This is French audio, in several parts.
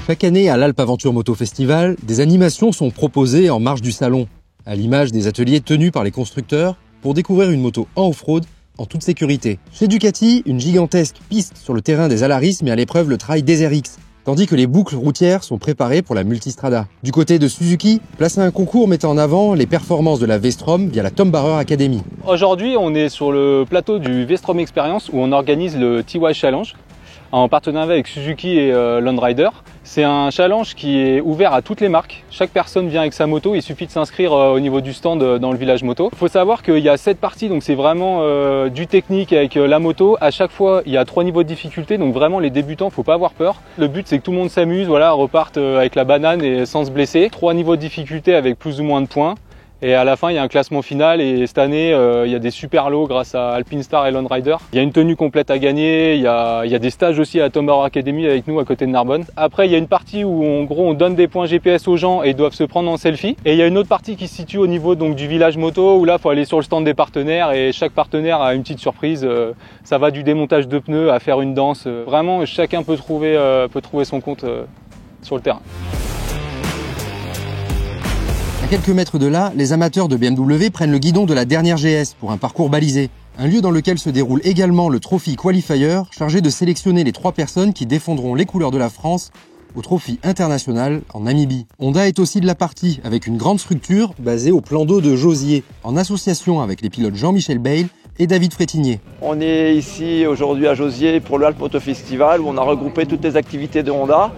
Chaque année à l'Alpe Aventure Moto Festival, des animations sont proposées en marge du salon, à l'image des ateliers tenus par les constructeurs pour découvrir une moto en off-road en toute sécurité. Chez Ducati, une gigantesque piste sur le terrain des Alaris met à l'épreuve le Trail Desert X, tandis que les boucles routières sont préparées pour la Multistrada. Du côté de Suzuki, place à un concours mettant en avant les performances de la V-Strom via la Tom Barrer Academy. Aujourd'hui, on est sur le plateau du V-Strom Experience où on organise le TY Challenge en partenariat avec Suzuki et Land Rider. C'est un challenge qui est ouvert à toutes les marques. Chaque personne vient avec sa moto, il suffit de s'inscrire au niveau du stand dans le village moto. Il faut savoir qu'il y a 7 parties, donc c'est vraiment du technique avec la moto. À chaque fois, il y a 3 niveaux de difficulté, donc vraiment les débutants, faut pas avoir peur. Le but, c'est que tout le monde s'amuse, voilà, repartent avec la banane et sans se blesser. 3 niveaux de difficulté avec plus ou moins de points. Et à la fin, il y a un classement final et cette année, il y a des super lots grâce à Alpinestar et Land Rider. Il y a une tenue complète à gagner, il y a des stages aussi à Tom Barrer Academy avec nous à côté de Narbonne. Après, il y a une partie où en gros on donne des points GPS aux gens et ils doivent se prendre en selfie. Et il y a une autre partie qui se situe au niveau donc, du village moto où là, il faut aller sur le stand des partenaires et chaque partenaire a une petite surprise. Ça va du démontage de pneus à faire une danse. Vraiment, chacun peut trouver son compte sur le terrain. À quelques mètres de là, les amateurs de BMW prennent le guidon de la dernière GS pour un parcours balisé. Un lieu dans lequel se déroule également le Trophy Qualifier, chargé de sélectionner les 3 personnes qui défendront les couleurs de la France au Trophy International en Namibie. Honda est aussi de la partie, avec une grande structure basée au plan d'eau de Josier, en association avec les pilotes Jean-Michel Bayle et David Frétinier. On est ici aujourd'hui à Josier pour le Alpe Moto Festival où on a regroupé toutes les activités de Honda.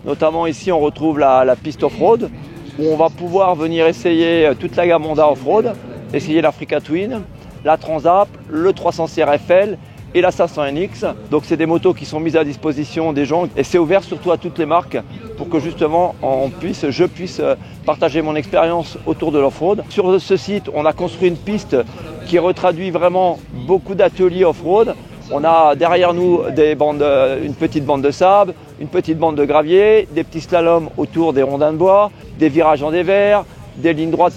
Notamment ici on retrouve la piste off-road, où on va pouvoir venir essayer toute la gamme Honda Off-Road, essayer l'Africa Twin, la Transap, le 300 CRFL et la 500NX. Donc c'est des motos qui sont mises à disposition des gens et c'est ouvert surtout à toutes les marques pour que justement je puisse partager mon expérience autour de l'off-road. Sur ce site, on a construit une piste qui retraduit vraiment beaucoup d'ateliers off-road. On a derrière nous une petite bande de sable, une petite bande de gravier, des petits slaloms autour des rondins de bois, des virages en dévers, des lignes droites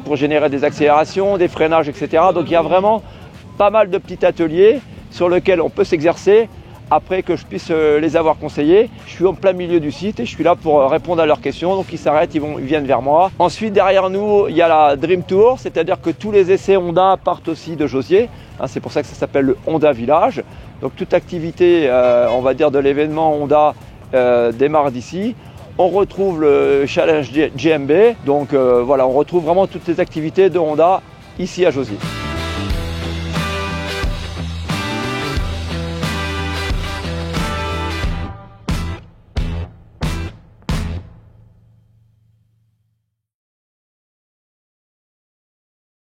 pour générer des accélérations, des freinages, etc. Donc il y a vraiment pas mal de petits ateliers sur lesquels on peut s'exercer après que je puisse les avoir conseillés. Je suis en plein milieu du site et je suis là pour répondre à leurs questions. Donc ils s'arrêtent, ils viennent vers moi. Ensuite, derrière nous, il y a la Dream Tour, c'est-à-dire que tous les essais Honda partent aussi de Josier. C'est pour ça que ça s'appelle le Honda Village. Donc toute activité, on va dire, de l'événement Honda démarre d'ici. On retrouve le Challenge GMB. Donc voilà, on retrouve vraiment toutes les activités de Honda ici à Josier.